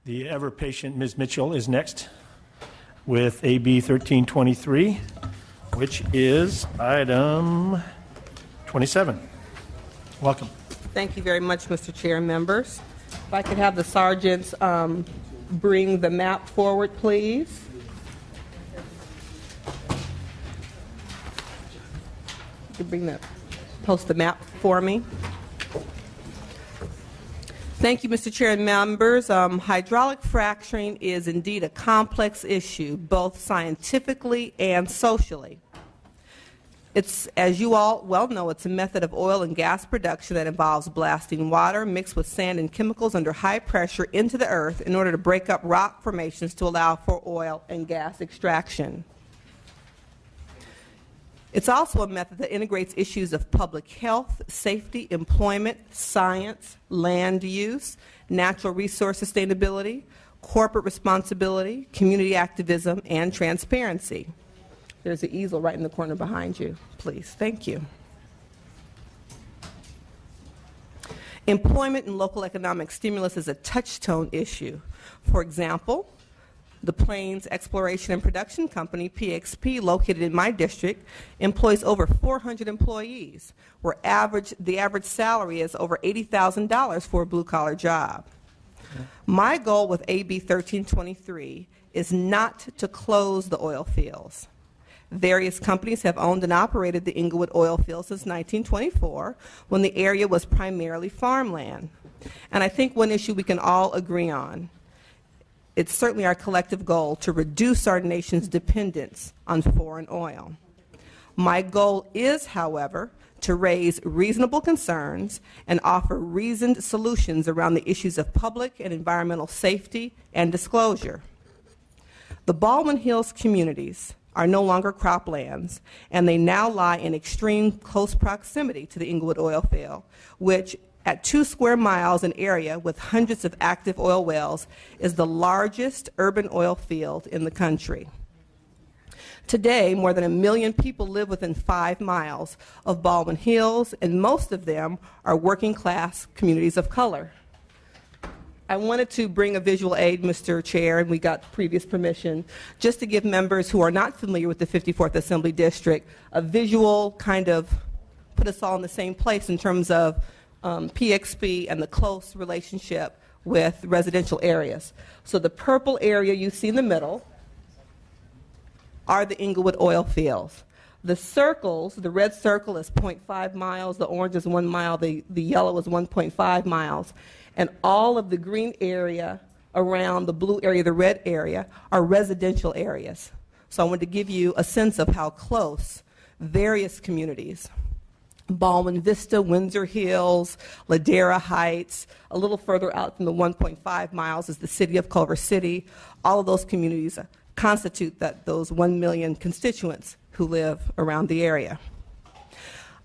The ever-patient Ms. Mitchell is next with AB 1323, which is item 27. Welcome. Thank you very much, Mr. Chair and members. If I could have the sergeants bring the map forward, please. You could post the map for me. Thank you, Mr. Chair and members. Hydraulic fracturing is indeed a complex issue, both scientifically and socially. It's, as you all well know, it's a method of oil and gas production that involves blasting water mixed with sand and chemicals under high pressure into the earth in order to break up rock formations to allow for oil and gas extraction. It's also a method that integrates issues of public health, safety, employment, science, land use, natural resource sustainability, corporate responsibility, community activism, and transparency. There's an easel right in the corner behind you, please. Thank you. Employment and local economic stimulus is a touchstone issue. For example, the Plains Exploration and Production Company, PXP, located in my district, employs over 400 employees, where the average salary is over $80,000 for a blue-collar job. My goal with AB 1323 is not to close the oil fields. Various companies have owned and operated the Inglewood oil field since 1924, when the area was primarily farmland. And I think one issue we can all agree on, it's certainly our collective goal to reduce our nation's dependence on foreign oil. My goal is, however, to raise reasonable concerns and offer reasoned solutions around the issues of public and environmental safety and disclosure. The Baldwin Hills communities are no longer croplands, and they now lie in extreme close proximity to the Inglewood oil field, which at 2 square miles in area with hundreds of active oil wells is the largest urban oil field in the country. Today, more than 1 million people live within 5 miles of Baldwin Hills, and most of them are working class communities of color. I wanted to bring a visual aid, Mr. Chair, and we got previous permission, just to give members who are not familiar with the 54th Assembly District a visual kind of put us all in the same place in terms of PXP and the close relationship with residential areas. So the purple area you see in the middle are the Inglewood oil fields. The circles, the red circle is 0.5 miles, the orange is 1 mile, the yellow is 1.5 miles. And all of the green area around the blue area, the red area, are residential areas. So I wanted to give you a sense of how close various communities, Baldwin Vista, Windsor Hills, Ladera Heights, a little further out from the 1.5 miles is the city of Culver City. All of those communities constitute those 1 million constituents who live around the area.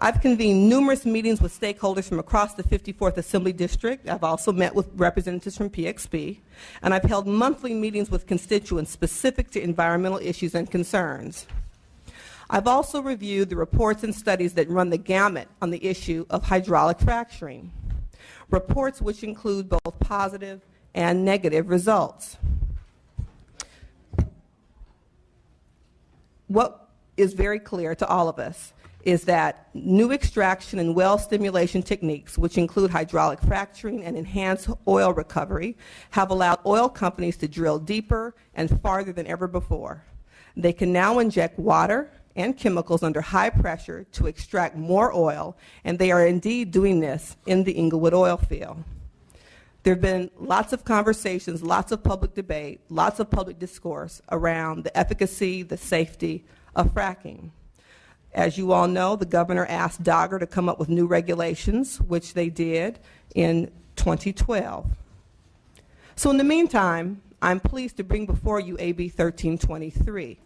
I've convened numerous meetings with stakeholders from across the 54th Assembly District. I've also met with representatives from PXP, and I've held monthly meetings with constituents specific to environmental issues and concerns. I've also reviewed the reports and studies that run the gamut on the issue of hydraulic fracturing, reports which include both positive and negative results. What is very clear to all of us is that new extraction and well stimulation techniques, which include hydraulic fracturing and enhanced oil recovery, have allowed oil companies to drill deeper and farther than ever before. They can now inject water and chemicals under high pressure to extract more oil, and they are indeed doing this in the Inglewood oil field. There have been lots of conversations, lots of public debate, lots of public discourse around the efficacy, the safety of fracking. As you all know, the governor asked DOGGR to come up with new regulations, which they did in 2012. So in the meantime, I'm pleased to bring before you AB 1323.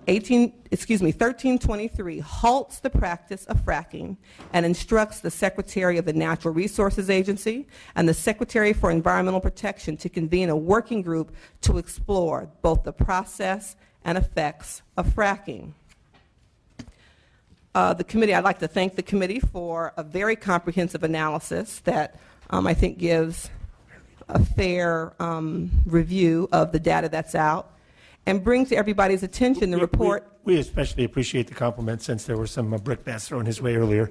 1323 halts the practice of fracking and instructs the Secretary of the Natural Resources Agency and the Secretary for Environmental Protection to convene a working group to explore both the process and effects of fracking. I'd like to thank the committee for a very comprehensive analysis that I think gives a fair review of the data that's out and bring to everybody's attention the report. We especially appreciate the compliment since there were some brickbats thrown his way earlier.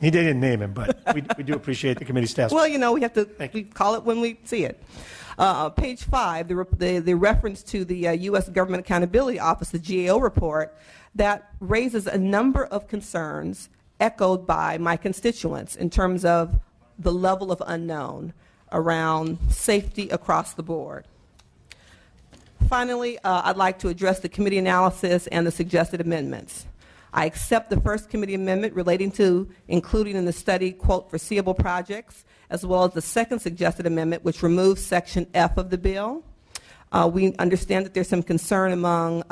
He didn't name him, but we do appreciate the committee staff. Well, we have to we call it when we see it. Page 5, the reference to the U.S. Government Accountability Office, the GAO report, that raises a number of concerns echoed by my constituents in terms of the level of unknown around safety across the board. Finally, I'd like to address the committee analysis and the suggested amendments. I accept the first committee amendment relating to including in the study, quote, foreseeable projects, as well as the second suggested amendment, which removes Section F of the bill. We understand that there's some concern among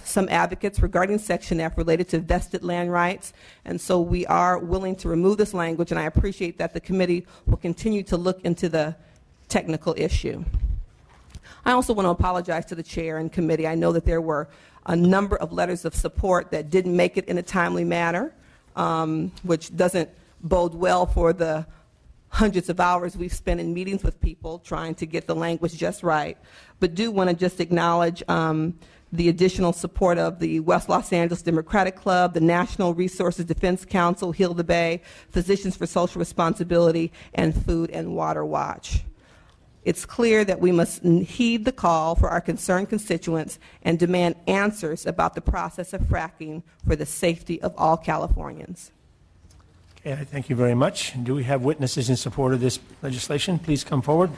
some advocates regarding Section F related to vested land rights, and so we are willing to remove this language, and I appreciate that the committee will continue to look into the technical issue. I also want to apologize to the chair and committee. I know that there were a number of letters of support that didn't make it in a timely manner, which doesn't bode well for the hundreds of hours we've spent in meetings with people trying to get the language just right, but do want to just acknowledge the additional support of the West Los Angeles Democratic Club, the National Resources Defense Council, Heal the Bay, Physicians for Social Responsibility, and Food and Water Watch. It's clear that we must heed the call for our concerned constituents and demand answers about the process of fracking for the safety of all Californians. Okay, I thank you very much. Do we have witnesses in support of this legislation? Please come forward.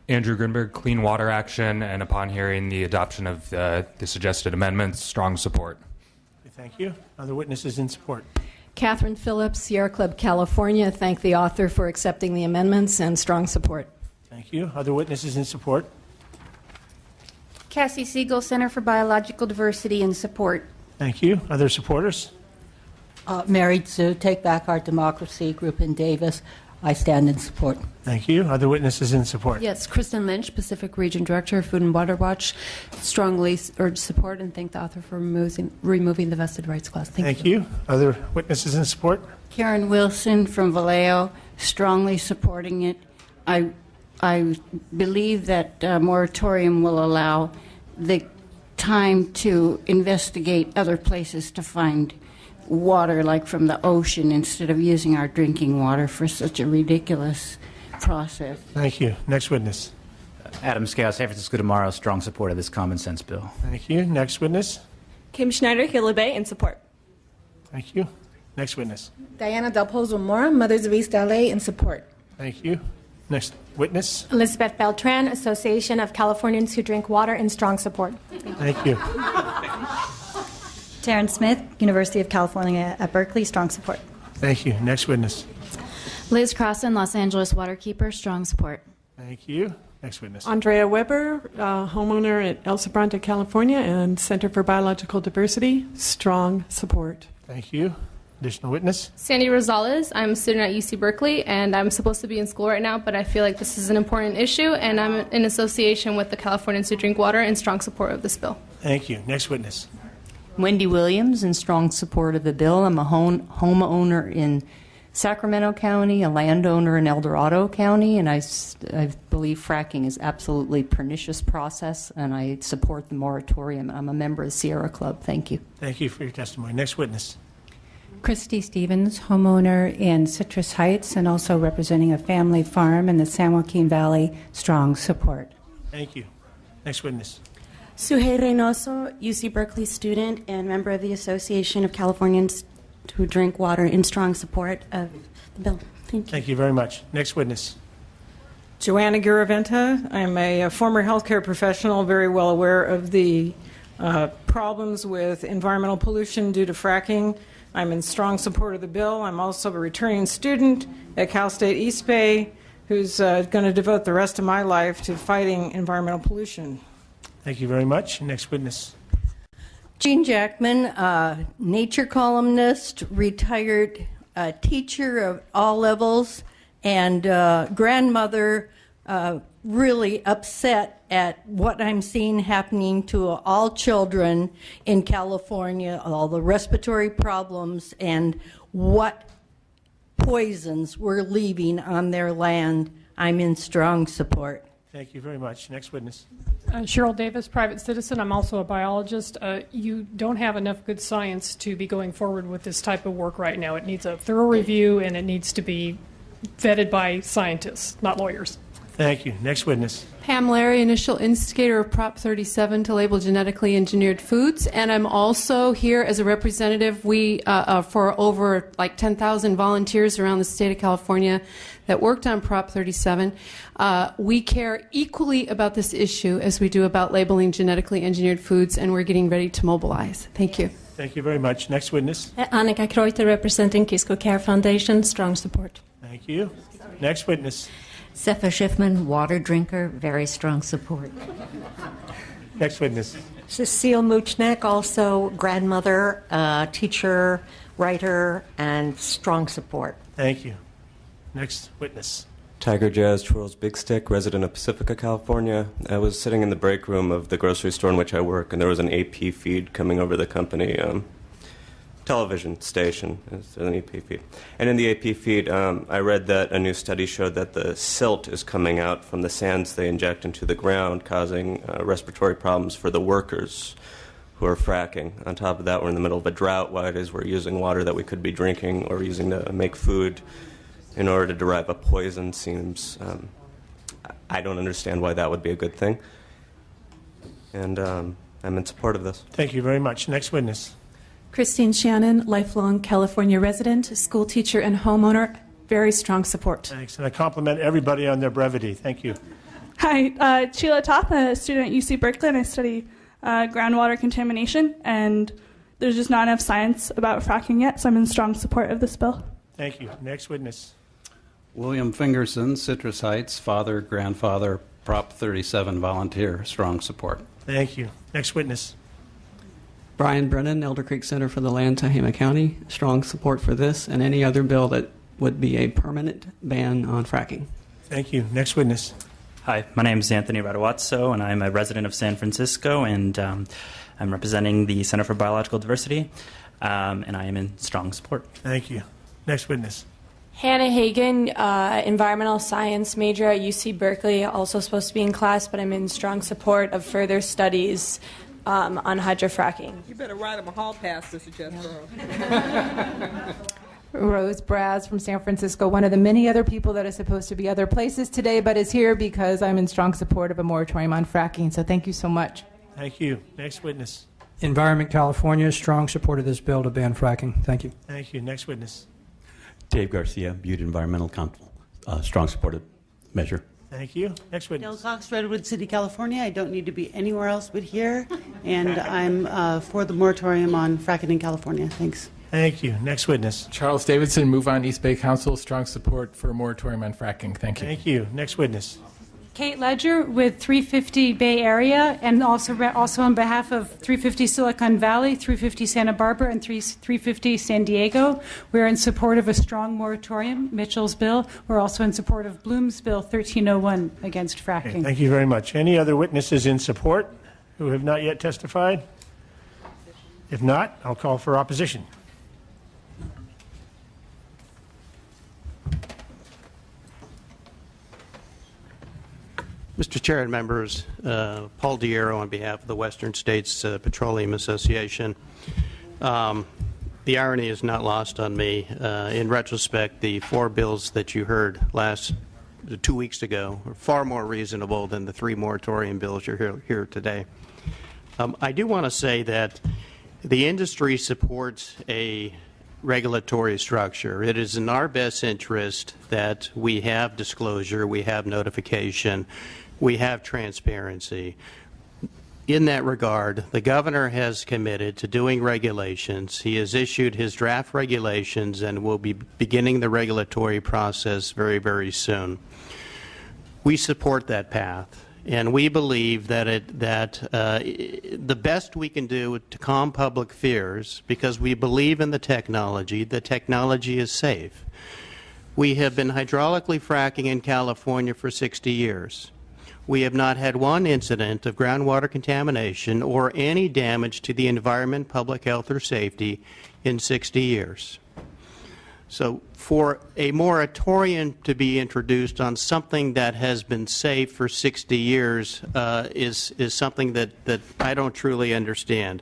Andrew Grinberg, Clean Water Action, and upon hearing the adoption of the suggested amendments, strong support. Thank you. Other witnesses in support? Catherine Phillips, Sierra Club, California. Thank the author for accepting the amendments and strong support. Thank you. Other witnesses in support? Cassie Siegel, Center for Biological Diversity, in support. Thank you. Other supporters? Mary Sue, Take Back Our Democracy Group in Davis. I stand in support. Thank you. Other witnesses in support? Yes, Kristen Lynch, Pacific Region Director of Food and Water Watch, strongly urge support and thank the author for removing the vested rights clause. Thank you. Other witnesses in support? Karen Wilson from Vallejo, strongly supporting it. I believe that moratorium will allow the time to investigate other places to find water, like from the ocean, instead of using our drinking water for such a ridiculous process. Thank you. Next witness. Adam Scow, San Francisco Tomorrow, strong support of this common sense bill. Thank you. Next witness. Kim Schneider, Heal the Bay, in support. Thank you. Next witness. Diana Del Pozo Mora, Mothers of East LA, in support. Thank you. Next witness. Elizabeth Beltran, Association of Californians Who Drink Water, in strong support. Thank you. Taryn Smith, University of California at Berkeley, strong support. Thank you. Next witness. Liz Crossan, Los Angeles Waterkeeper, strong support. Thank you. Next witness. Andrea Weber, homeowner at El Sobrante, California, and Center for Biological Diversity, strong support. Thank you. Additional witness. Sandy Rosales, I'm a student at UC Berkeley, and I'm supposed to be in school right now, but I feel like this is an important issue, and I'm in association with the Californians Who Drink Water in strong support of this bill. Thank you. Next witness. Wendy Williams, in strong support of the bill. I'm a homeowner in Sacramento County, a landowner in El Dorado County, and I believe fracking is absolutely pernicious process, and I support the moratorium. I'm a member of the Sierra Club. Thank you. Thank you for your testimony. Next witness. Christy Stevens, homeowner in Citrus Heights and also representing a family farm in the San Joaquin Valley, strong support. Thank you. Next witness. Suhey Reynoso, UC Berkeley student and member of the Association of Californians Who Drink Water, in strong support of the bill. Thank you. Thank you very much. Next witness. Joanna Garaventa. I'm a former healthcare professional, very well aware of the problems with environmental pollution due to fracking. I'm in strong support of the bill. I'm also a returning student at Cal State East Bay who's going to devote the rest of my life to fighting environmental pollution. Thank you very much. Next witness. Jean Jackman, nature columnist, retired teacher of all levels, and grandmother really upset at what I'm seeing happening to all children in California, all the respiratory problems, and what poisons we're leaving on their land. I'm in strong support. Thank you very much. Next witness. Cheryl Davis, private citizen. I'm also a biologist. You don't have enough good science to be going forward with this type of work right now. It needs a thorough review, and it needs to be vetted by scientists, not lawyers. Thank you. Next witness. Pam Larry, initial instigator of Prop 37 to label genetically engineered foods, and I'm also here as a representative. We for over like 10,000 volunteers around the state of California that worked on Prop 37. We care equally about this issue as we do about labeling genetically engineered foods, and we're getting ready to mobilize. Thank you. Thank you very much. Next witness. Annika Kreuter, representing Kisco Care Foundation. Strong support. Thank you. Next witness. Sefa Schiffman, water drinker, very strong support. Next witness. Cecile Muchnek, also grandmother, teacher, writer, and strong support. Thank you. Next witness. Tiger Jazz, Twirls Big Stick, resident of Pacifica, California. I was sitting in the break room of the grocery store in which I work, and there was an AP feed coming over the company television station. It's an AP feed. And in the AP feed, I read that a new study showed that the silt is coming out from the sands they inject into the ground, causing respiratory problems for the workers who are fracking. On top of that, we're in the middle of a drought. Why it is we're using water that we could be drinking or using to make food in order to derive a poison seems, I don't understand why that would be a good thing. And I'm in support of this. Thank you very much. Next witness. Christine Shannon, lifelong California resident, school teacher and homeowner. Very strong support. Thanks. And I compliment everybody on their brevity. Thank you. Hi, Sheila Toth, a student at UC Berkeley, and I study groundwater contamination, and there's just not enough science about fracking yet, so I'm in strong support of this bill. Thank you. Next witness. William Fingerson, Citrus Heights, father, grandfather, Prop 37 volunteer, strong support. Thank you. Next witness. Brian Brennan, Elder Creek Center for the Land, Tehama County. Strong support for this and any other bill that would be a permanent ban on fracking. Thank you. Next witness. Hi, my name is Anthony Radawatso, and I'm a resident of San Francisco, and I'm representing the Center for Biological Diversity, and I am in strong support. Thank you. Next witness. Hannah Hagan, environmental science major at UC Berkeley, also supposed to be in class, but I'm in strong support of further studies on hydrofracking. You better write him a hall pass, Mr. Jethro. Rose Braz from San Francisco, one of the many other people that is supposed to be other places today, but is here because I'm in strong support of a moratorium on fracking. So thank you so much. Thank you. Next witness. Environment California, strong support of this bill to ban fracking. Thank you. Thank you. Next witness. Dave Garcia, Butte Environmental Council, strong supported measure. Thank you. Next witness. Dale Cox, Redwood City, California. I don't need to be anywhere else but here, and I'm for the moratorium on fracking in California. Thanks. Thank you. Next witness. Charles Davidson, Move On East Bay Council, strong support for a moratorium on fracking. Thank you. Thank you. Next witness. Kate Ledger with 350 Bay Area, and also on behalf of 350 Silicon Valley, 350 Santa Barbara, and 350 San Diego. We're in support of a strong moratorium, Mitchell's bill. We're also in support of Bloom's bill 1301 against fracking. Okay, thank you very much. Any other witnesses in support who have not yet testified? If not, I'll call for opposition. Mr. Chair and members, Paul Diero on behalf of the Western States Petroleum Association. The irony is not lost on me. In retrospect, the 4 bills that you heard 2 weeks ago are far more reasonable than the 3 moratorium bills you're here today. I do want to say that the industry supports a regulatory structure. It is in our best interest that we have disclosure, we have notification, we have transparency. In that regard, the governor has committed to doing regulations. He has issued his draft regulations and will be beginning the regulatory process very, very soon. We support that path, and we believe that the best we can do to calm public fears, because we believe in the technology is safe. We have been hydraulically fracking in California for 60 years. we have not had one incident of groundwater contamination or any damage to the environment, public health, or safety in 60 years. So for a moratorium to be introduced on something that has been safe for 60 years is something that I don't truly understand.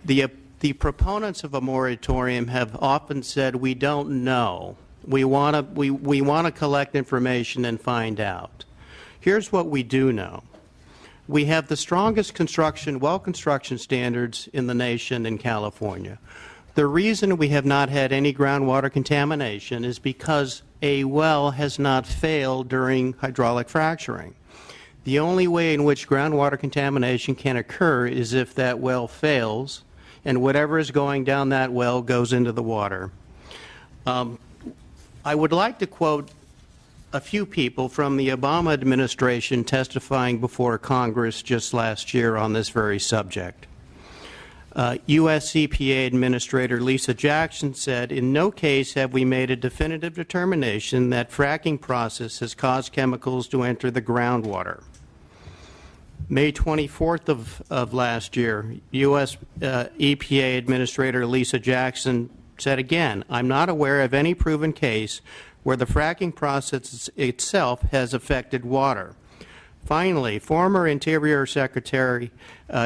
The proponents of a moratorium have often said, we don't know. We want to collect information and find out. Here's what we do know. We have the strongest well construction standards in the nation in California. The reason we have not had any groundwater contamination is because a well has not failed during hydraulic fracturing. The only way in which groundwater contamination can occur is if that well fails and whatever is going down that well goes into the water. I would like to quote a few people from the Obama administration testifying before Congress just last year on this very subject. U.S. EPA Administrator Lisa Jackson said, "In no case have we made a definitive determination that fracking process has caused chemicals to enter the groundwater." May 24th of last year, U.S. EPA Administrator Lisa Jackson said again, "I'm not aware of any proven case where the fracking process itself has affected water." Finally, former Interior Secretary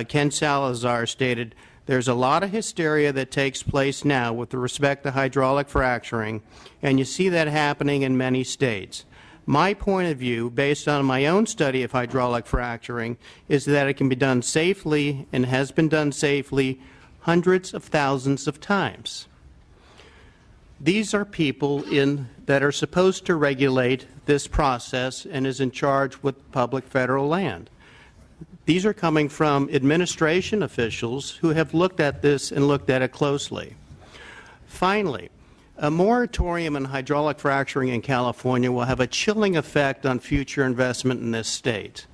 Ken Salazar stated, "There's a lot of hysteria that takes place now with respect to hydraulic fracturing, and you see that happening in many states. My point of view, based on my own study of hydraulic fracturing, is that it can be done safely and has been done safely hundreds of thousands of times." These are people that are supposed to regulate this process and is in charge with public federal land. These are coming from administration officials who have looked at this and looked at it closely. Finally, a moratorium on hydraulic fracturing in California will have a chilling effect on future investment in this state.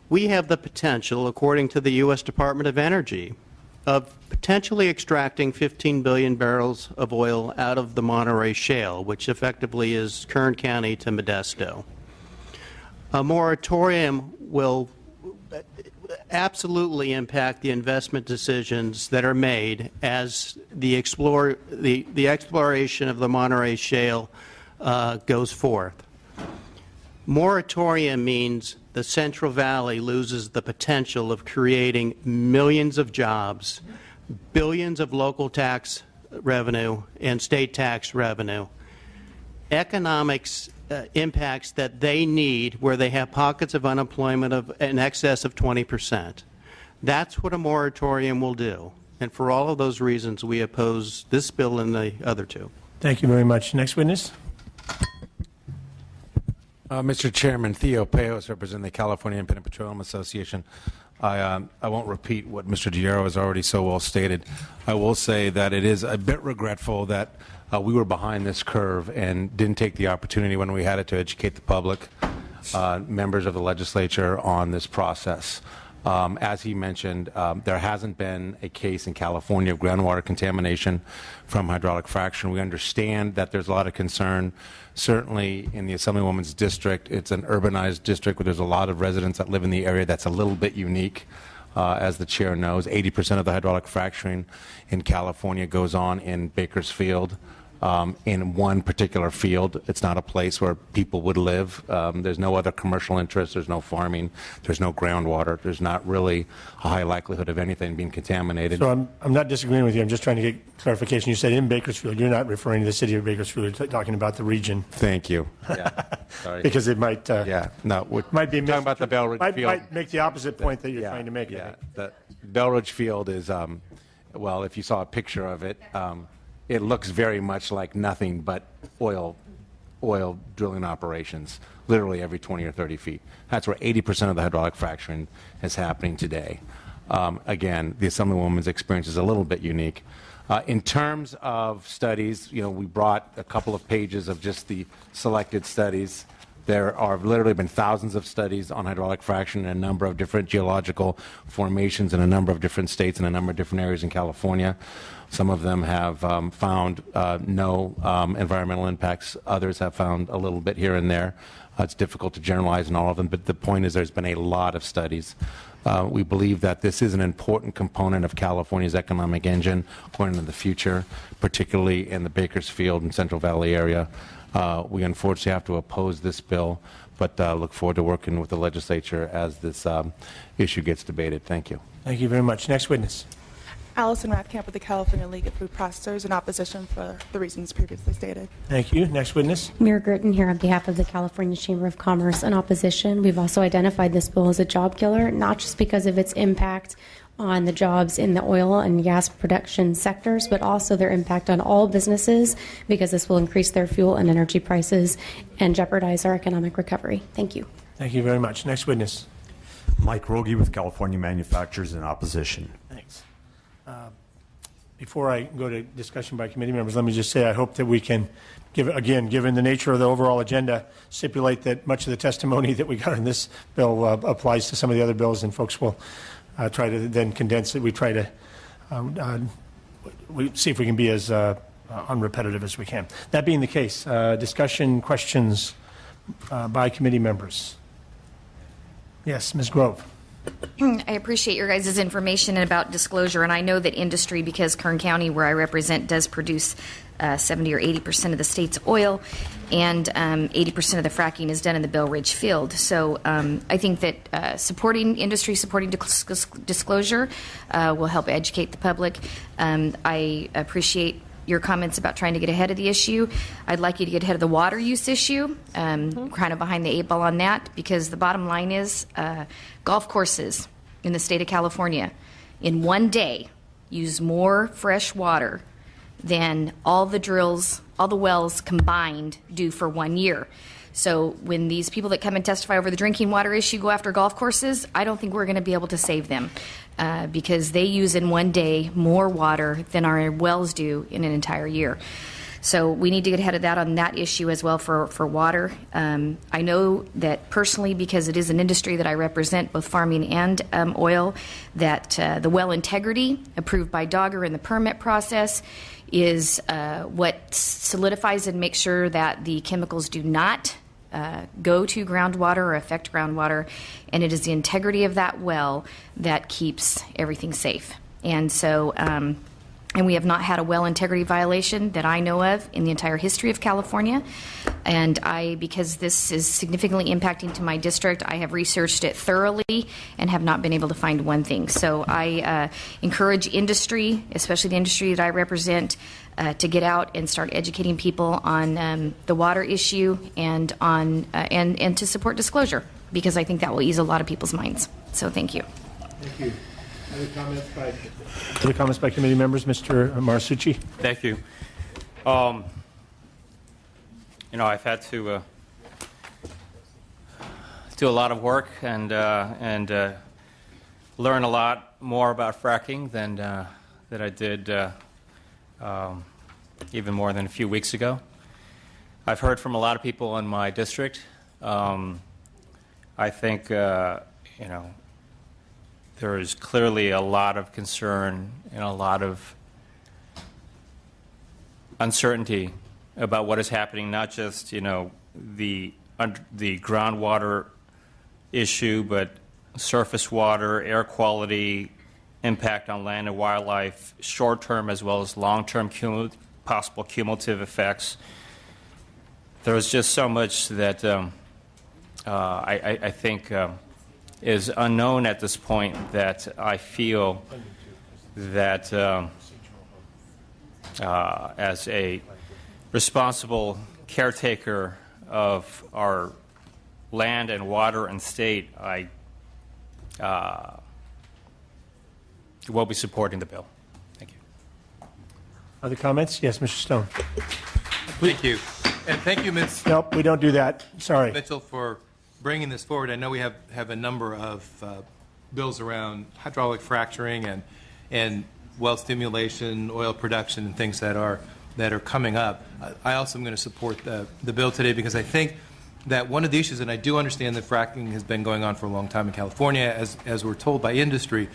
We have the potential, according to the U.S. Department of Energy, of potentially extracting 15 billion barrels of oil out of the Monterey Shale, which effectively is Kern County to Modesto. A moratorium will absolutely impact the investment decisions that are made as the exploration of the Monterey Shale goes forth. Moratorium means the Central Valley loses the potential of creating millions of jobs, billions of local tax revenue and state tax revenue, economics impacts that they need where they have pockets of unemployment of in excess of 20%. That's what a moratorium will do. And for all of those reasons, we oppose this bill and the other two. Thank you very much. Next witness. Mr. Chairman, Theo Pejos, representing the California Independent Petroleum Association. I won't repeat what Mr. Diero has already so well stated. I will say that it is a bit regretful that we were behind this curve and didn't take the opportunity when we had it to educate the public, members of the legislature, on this process. As he mentioned, there hasn't been a case in California of groundwater contamination from hydraulic fracturing. We understand that there's a lot of concern. Certainly in the Assemblywoman's district, it's an urbanized district where there's a lot of residents that live in the area that's a little bit unique. As the chair knows, 80% of the hydraulic fracturing in California goes on in Bakersfield. In one particular field. It's not a place where people would live. There's no other commercial interest. There's no farming. There's no groundwater. There's not really a high likelihood of anything being contaminated. So I'm not disagreeing with you. I'm just trying to get clarification. You said in Bakersfield. You're not referring to the city of Bakersfield. You're talking about the region. Thank you. Yeah. Sorry. Because it might. Might be talking about the Belridge Field. Might make the opposite point that you're trying to make. Yeah. The Belridge Field is, well, if you saw a picture of it. It looks very much like nothing but oil drilling operations, literally every 20 or 30 feet. That's where 80% of the hydraulic fracturing is happening today. Again, the Assemblywoman's experience is a little bit unique. In terms of studies, we brought a couple of pages of just the selected studies. There have literally been thousands of studies on hydraulic fracturing in a number of different geological formations in a number of different states and a number of different areas in California. Some of them have found no environmental impacts. Others have found a little bit here and there. It's difficult to generalize in all of them, but the point is there's been a lot of studies. We believe that this is an important component of California's economic engine going into the future, particularly in the Bakersfield and Central Valley area. We unfortunately have to oppose this bill, but look forward to working with the legislature as this issue gets debated. Thank you. Thank you very much. Next witness. Allison Rathkamp with the California League of Food Processors in opposition for the reasons previously stated. Thank you. Next witness. Mayor Girton here on behalf of the California Chamber of Commerce in opposition. We've also identified this bill as a job killer, not just because of its impact on the jobs in the oil and gas production sectors, but also their impact on all businesses, because this will increase their fuel and energy prices and jeopardize our economic recovery. Thank you. Thank you very much. Next witness. Mike Rogie with California Manufacturers in opposition. Thanks. Before I go to discussion by committee members, let me just say I hope that we can, given the nature of the overall agenda, stipulate that much of the testimony that we got in this bill applies to some of the other bills, and folks will try to then condense it. We try to we see if we can be as unrepetitive as we can. That being the case, discussion, questions by committee members. Yes, Ms. Grove. I appreciate your guys' information about disclosure, and I know that industry, because Kern County, where I represent, does produce 70 or 80% of the state's oil, and 80% of the fracking is done in the Bell Ridge field. So I think that supporting industry, supporting disclosure will help educate the public. I appreciate your comments about trying to get ahead of the issue. I'd like you to get ahead of the water use issue, kind of behind the 8 ball on that, because the bottom line is golf courses in the state of California in one day use more fresh water than all the drills, all the wells combined do for 1 year. So when these people that come and testify over the drinking water issue go after golf courses, I don't think we're going to be able to save them because they use in one day more water than our wells do in an entire year. So we need to get ahead of that on that issue as well for water. I know that personally, because it is an industry that I represent, both farming and oil, that the well integrity approved by Dogger in the permit process is what solidifies and makes sure that the chemicals do not go to groundwater or affect groundwater, and it is the integrity of that well that keeps everything safe. And so, and we have not had a well integrity violation that I know of in the entire history of California. And because this is significantly impacting to my district, I have researched it thoroughly and have not been able to find one thing. So I encourage industry, especially the industry that I represent, to get out and start educating people on the water issue and on and to support disclosure, because I think that will ease a lot of people's minds. So thank you. Thank you. Other comments by committee members? Mr. Marsucci. Thank you. I've had to do a lot of work and learn a lot more about fracking than that I did even more than a few weeks ago. I've heard from a lot of people in my district. I think there is clearly a lot of concern and a lot of uncertainty about what is happening, not just the groundwater issue, but surface water, air quality, impact on land and wildlife, short-term as well as long-term possible cumulative effects. There is just so much that I think is unknown at this point, that I feel that as a responsible caretaker of our land and water and state, I will be supporting the bill. Thank you. Other comments? Yes, Mr. Stone. Thank you. And thank you, Ms. Nope, we don't do that. Sorry. Mitchell, for bringing this forward. I know we have a number of bills around hydraulic fracturing and well stimulation, oil production, and things that are coming up. I also am going to support the bill today, because I think that one of the issues, and I do understand that fracking has been going on for a long time in California, as we're told by industry,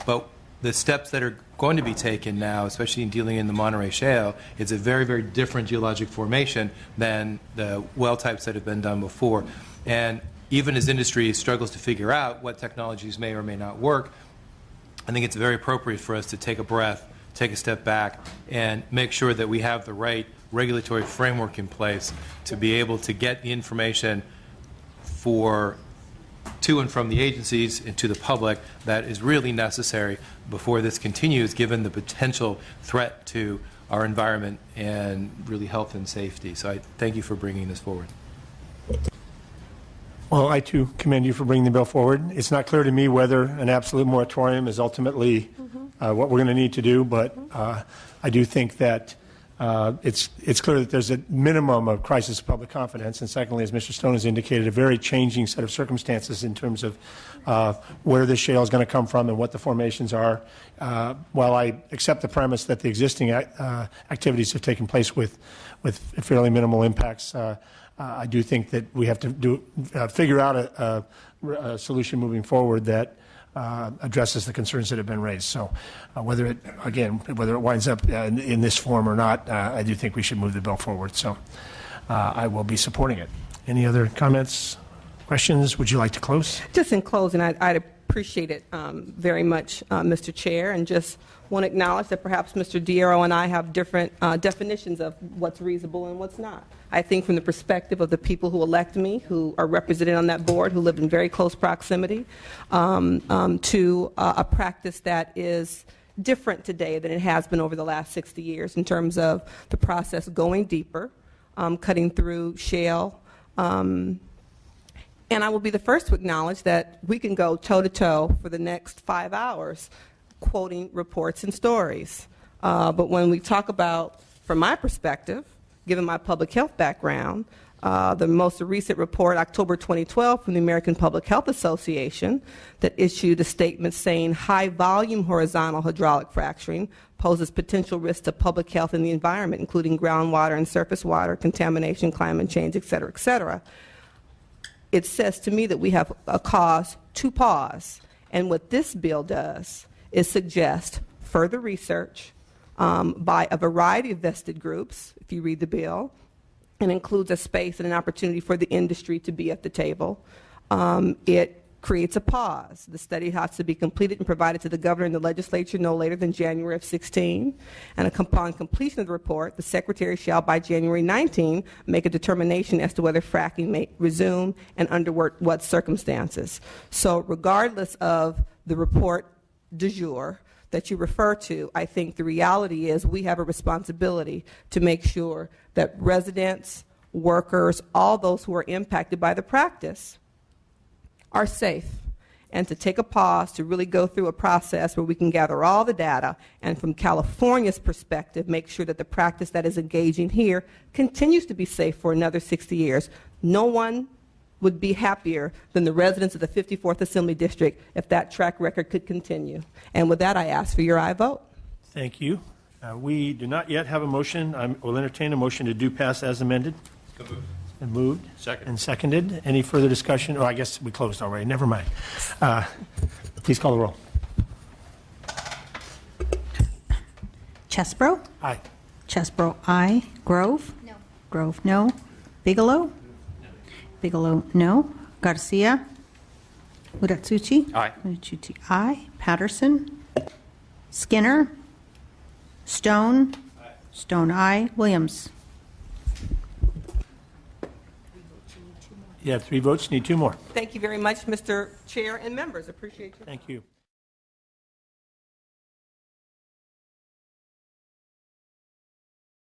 but the steps that are going to be taken now, especially in dealing in the Monterey Shale, it's a very, very different geologic formation than the well types that have been done before. And even as industry struggles to figure out what technologies may or may not work, I think it's very appropriate for us to take a breath, take a step back, and make sure that we have the right regulatory framework in place to be able to get the information to and from the agencies and to the public that is really necessary before this continues, given the potential threat to our environment and really health and safety. So I thank you for bringing this forward. Well, I too commend you for bringing the bill forward. It's not clear to me whether an absolute moratorium is ultimately what we're going to need to do, but I do think that it's clear that there's a minimum of crisis of public confidence, and secondly, as Mr. Stone has indicated, a very changing set of circumstances in terms of where this shale is going to come from and what the formations are. While I accept the premise that the existing activities have taken place with fairly minimal impacts, I do think that we have to figure out a solution moving forward that addresses the concerns that have been raised. So whether it winds up in this form or not, I do think we should move the bill forward. So I will be supporting it. Any other comments, questions? Would you like to close? Just in closing, I'd appreciate it very much, Mr. Chair, and just want to acknowledge that perhaps Mr. Diero and I have different definitions of what's reasonable and what's not. I think from the perspective of the people who elect me, who are represented on that board, who live in very close proximity to a practice that is different today than it has been over the last 60 years in terms of the process going deeper, cutting through shale. And I will be the first to acknowledge that we can go toe-to-toe for the next 5 hours quoting reports and stories. But when we talk about, from my perspective, given my public health background, the most recent report, October 2012, from the American Public Health Association, that issued a statement saying high-volume horizontal hydraulic fracturing poses potential risks to public health and the environment, including groundwater and surface water, contamination, climate change, et cetera, et cetera. It says to me that we have a cause to pause. And what this bill does is suggest further research by a variety of vested groups, if you read the bill, and includes a space and an opportunity for the industry to be at the table. It creates a pause. The study has to be completed and provided to the governor and the legislature no later than January of 16. And upon completion of the report, the secretary shall, by January 19, make a determination as to whether fracking may resume and under what circumstances. So regardless of the report du jour that you refer to, I think the reality is we have a responsibility to make sure that residents, workers, all those who are impacted by the practice are safe, and to take a pause to really go through a process where we can gather all the data and from California's perspective make sure that the practice that is engaging here continues to be safe for another 60 years. No one would be happier than the residents of the 54th Assembly District if that track record could continue. And with that, I ask for your aye vote. Thank you. We do not yet have a motion. I will entertain a motion to do pass as amended. And moved. Second. And seconded. Any further discussion? Oh, I guess we closed already. Never mind. Please call the roll. Chesbro? Aye. Chesbro, aye. Grove? No. Grove, no. Bigelow? Bigelow, no. Garcia? Uratsuchi? Aye. Uratsuchi, aye. Patterson? Skinner? Stone? Aye. Stone, aye. Williams? You have 3 votes. Need 2 more. Thank you very much, Mr. Chair and members. Appreciate you. Thank you.